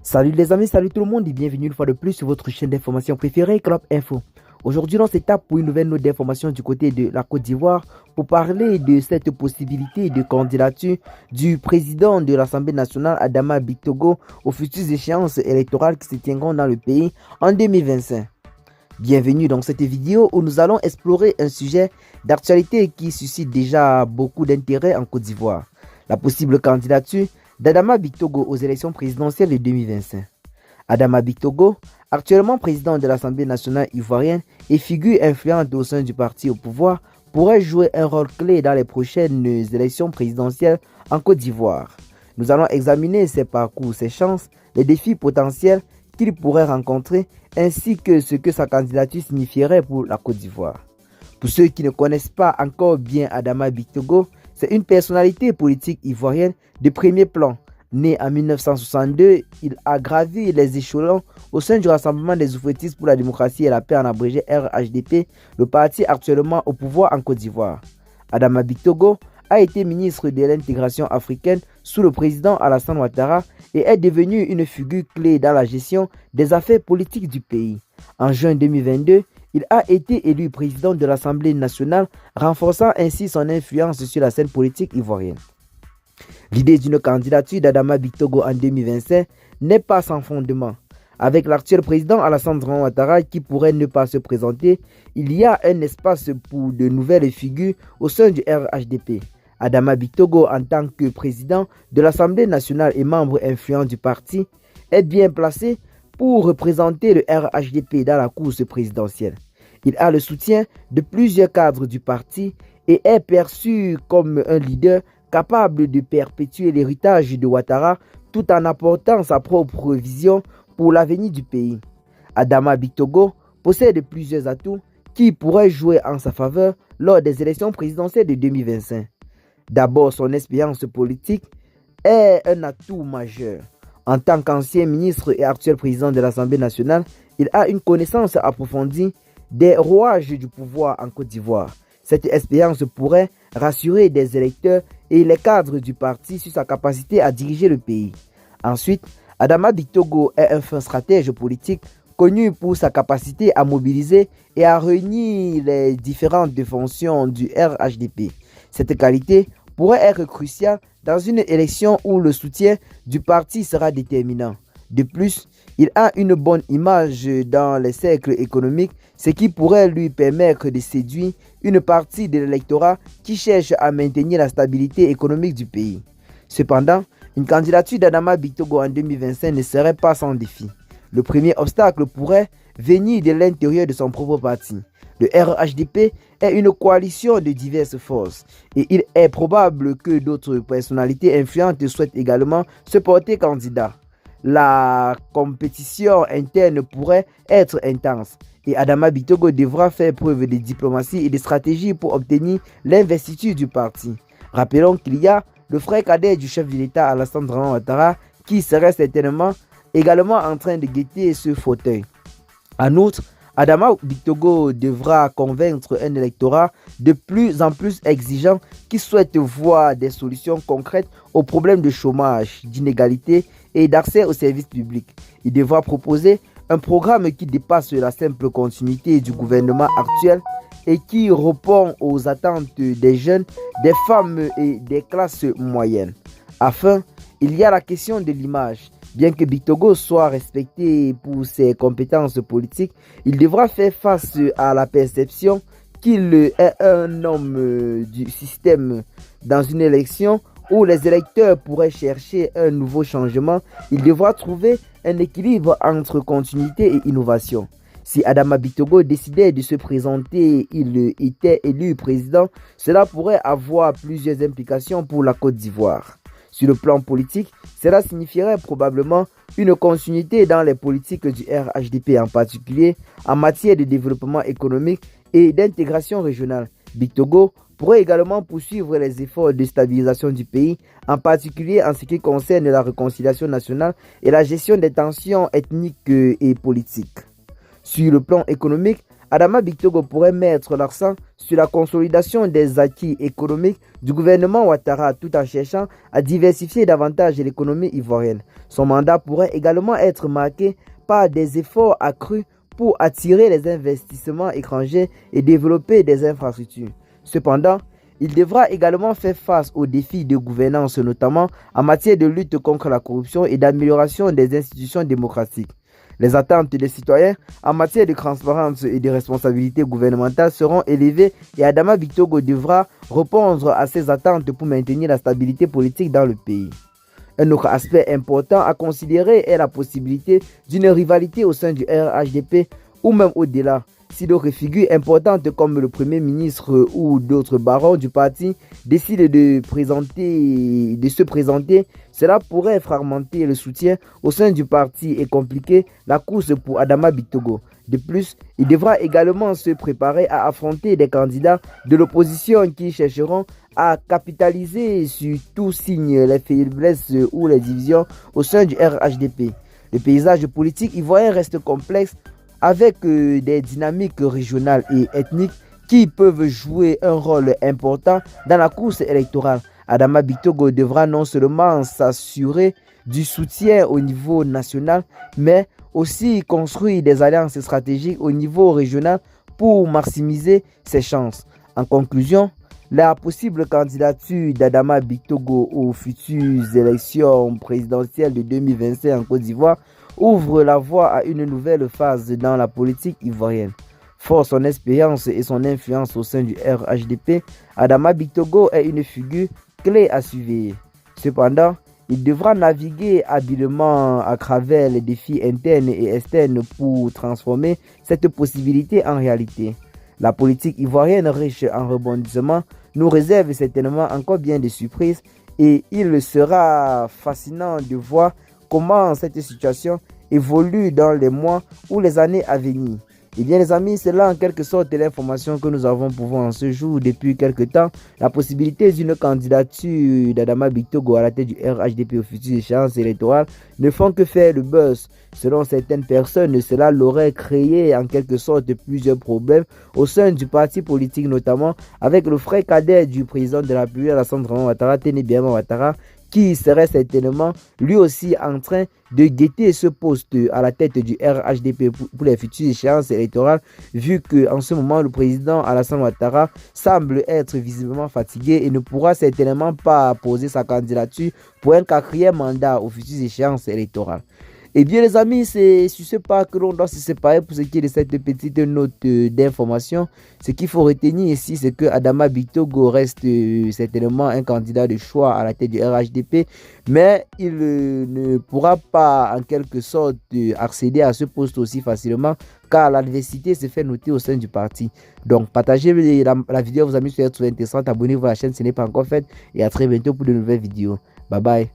Salut les amis, salut tout le monde et bienvenue une fois de plus sur votre chaîne d'information préférée, Club Info. Aujourd'hui, on s'étape pour une nouvelle note d'information du côté de la Côte d'Ivoire pour parler de cette possibilité de candidature du président de l'Assemblée nationale, Adama Bictogo, aux futures échéances électorales qui se tiendront dans le pays en 2025. Bienvenue dans cette vidéo où nous allons explorer un sujet d'actualité qui suscite déjà beaucoup d'intérêt en Côte d'Ivoire. La possible candidature d'Adama Bictogo aux élections présidentielles de 2025. Adama Bictogo, actuellement président de l'Assemblée nationale ivoirienne et figure influente au sein du parti au pouvoir, pourrait jouer un rôle clé dans les prochaines élections présidentielles en Côte d'Ivoire. Nous allons examiner ses parcours, ses chances, les défis potentiels qu'il pourrait rencontrer ainsi que ce que sa candidature signifierait pour la Côte d'Ivoire. Pour ceux qui ne connaissent pas encore bien Adama Bictogo, c'est une personnalité politique ivoirienne de premier plan. Né en 1962, il a gravi les échelons au sein du Rassemblement des oufouettistes pour la démocratie et la paix en abrégé RHDP, le parti actuellement au pouvoir en Côte d'Ivoire. Adama Bictogo a été ministre de l'intégration africaine sous le président Alassane Ouattara et est devenu une figure clé dans la gestion des affaires politiques du pays. En juin 2022, il a été élu président de l'Assemblée nationale, renforçant ainsi son influence sur la scène politique ivoirienne. L'idée d'une candidature d'Adama Bictogo en 2025 n'est pas sans fondement. Avec l'actuel président Alassane Ouattara qui pourrait ne pas se présenter, il y a un espace pour de nouvelles figures au sein du RHDP. Adama Bictogo, en tant que président de l'Assemblée nationale et membre influent du parti, est bien placé pour représenter le RHDP dans la course présidentielle. Il a le soutien de plusieurs cadres du parti et est perçu comme un leader capable de perpétuer l'héritage de Ouattara tout en apportant sa propre vision pour l'avenir du pays. Adama Bictogo possède plusieurs atouts qui pourraient jouer en sa faveur lors des élections présidentielles de 2025. D'abord, son expérience politique est un atout majeur. En tant qu'ancien ministre et actuel président de l'Assemblée nationale, il a une connaissance approfondie des rouages du pouvoir en Côte d'Ivoire. Cette expérience pourrait rassurer des électeurs et les cadres du parti sur sa capacité à diriger le pays. Ensuite, Adama Bictogo est un fin stratège politique connu pour sa capacité à mobiliser et à réunir les différentes fonctions du RHDP. Cette qualité pourrait être cruciale dans une élection où le soutien du parti sera déterminant. De plus, il a une bonne image dans les cercles économiques, ce qui pourrait lui permettre de séduire une partie de l'électorat qui cherche à maintenir la stabilité économique du pays. Cependant, une candidature d'Adama Bictogo en 2025 ne serait pas sans défi. Le premier obstacle pourrait venir de l'intérieur de son propre parti. Le RHDP est une coalition de diverses forces et il est probable que d'autres personnalités influentes souhaitent également se porter candidat. La compétition interne pourrait être intense et Adama Bictogo devra faire preuve de diplomatie et de stratégie pour obtenir l'investiture du parti. Rappelons qu'il y a le frère cadet du chef de l'État Alassane Ouattara qui serait certainement également en train de guetter ce fauteuil. En outre, Adama Bictogo devra convaincre un électorat de plus en plus exigeant qui souhaite voir des solutions concrètes aux problèmes de chômage, d'inégalité et d'accès aux services publics. Il devra proposer un programme qui dépasse la simple continuité du gouvernement actuel et qui répond aux attentes des jeunes, des femmes et des classes moyennes. Enfin, il y a la question de l'image. Bien que Bictogo soit respecté pour ses compétences politiques, il devra faire face à la perception qu'il est un homme du système. Dans une élection où les électeurs pourraient chercher un nouveau changement, il devra trouver un équilibre entre continuité et innovation. Si Adama Bictogo décidait de se présenter et il était élu président, cela pourrait avoir plusieurs implications pour la Côte d'Ivoire. Sur le plan politique, cela signifierait probablement une continuité dans les politiques du RHDP, en particulier en matière de développement économique et d'intégration régionale. Bictogo pourrait également poursuivre les efforts de stabilisation du pays, en particulier en ce qui concerne la réconciliation nationale et la gestion des tensions ethniques et politiques. Sur le plan économique, Adama Bictogo pourrait mettre l'accent sur la consolidation des acquis économiques du gouvernement Ouattara tout en cherchant à diversifier davantage l'économie ivoirienne. Son mandat pourrait également être marqué par des efforts accrus pour attirer les investissements étrangers et développer des infrastructures. Cependant, il devra également faire face aux défis de gouvernance, notamment en matière de lutte contre la corruption et d'amélioration des institutions démocratiques. Les attentes des citoyens en matière de transparence et de responsabilité gouvernementale seront élevées et Adama Bictogo devra répondre à ces attentes pour maintenir la stabilité politique dans le pays. Un autre aspect important à considérer est la possibilité d'une rivalité au sein du RHDP ou même au-delà. Si d'autres figures importantes comme le Premier ministre ou d'autres barons du parti décident de se présenter, cela pourrait fragmenter le soutien au sein du parti et compliquer la course pour Adama Bictogo. De plus, il devra également se préparer à affronter des candidats de l'opposition qui chercheront à capitaliser sur tout signe les faiblesses ou les divisions au sein du RHDP. Le paysage politique ivoirien reste complexe avec des dynamiques régionales et ethniques qui peuvent jouer un rôle important dans la course électorale. Adama Bictogo devra non seulement s'assurer du soutien au niveau national, mais aussi construire des alliances stratégiques au niveau régional pour maximiser ses chances. En conclusion, la possible candidature d'Adama Bictogo aux futures élections présidentielles de 2025 en Côte d'Ivoire ouvre la voie à une nouvelle phase dans la politique ivoirienne. Fort son expérience et son influence au sein du RHDP, Adama Bictogo est une figure clé à suivre. Cependant, il devra naviguer habilement à travers les défis internes et externes pour transformer cette possibilité en réalité. La politique ivoirienne riche en rebondissements nous réserve certainement encore bien des surprises et il sera fascinant de voir comment cette situation évolue dans les mois ou les années à venir. Et bien les amis, c'est là en quelque sorte l'information que nous avons pour vous en ce jour. Depuis quelque temps, la possibilité d'une candidature d'Adama Bictogo à la tête du RHDP aux futures échéances électorales ne font que faire le buzz. Selon certaines personnes, cela l'aurait créé en quelque sorte plusieurs problèmes au sein du parti politique, notamment avec le frère cadet du président de la République, Alassane Ouattara, Téné Biama Ouattara, qui serait certainement lui aussi en train de guetter ce poste à la tête du RHDP pour les futures échéances électorales, vu qu'en ce moment, le président Alassane Ouattara semble être visiblement fatigué et ne pourra certainement pas poser sa candidature pour un 4e mandat aux futures échéances électorales. Et bien les amis, c'est sur ce pas que l'on doit se séparer pour ce qui est de cette petite note d'information. Ce qu'il faut retenir ici, c'est que Adama Bictogo reste certainement un candidat de choix à la tête du RHDP, mais il ne pourra pas en quelque sorte accéder à ce poste aussi facilement car l'adversité se fait noter au sein du parti. Donc partagez la vidéo, vos amis, si elle est intéressante, abonnez-vous à la chaîne si ce n'est pas encore fait et à très bientôt pour de nouvelles vidéos. Bye bye.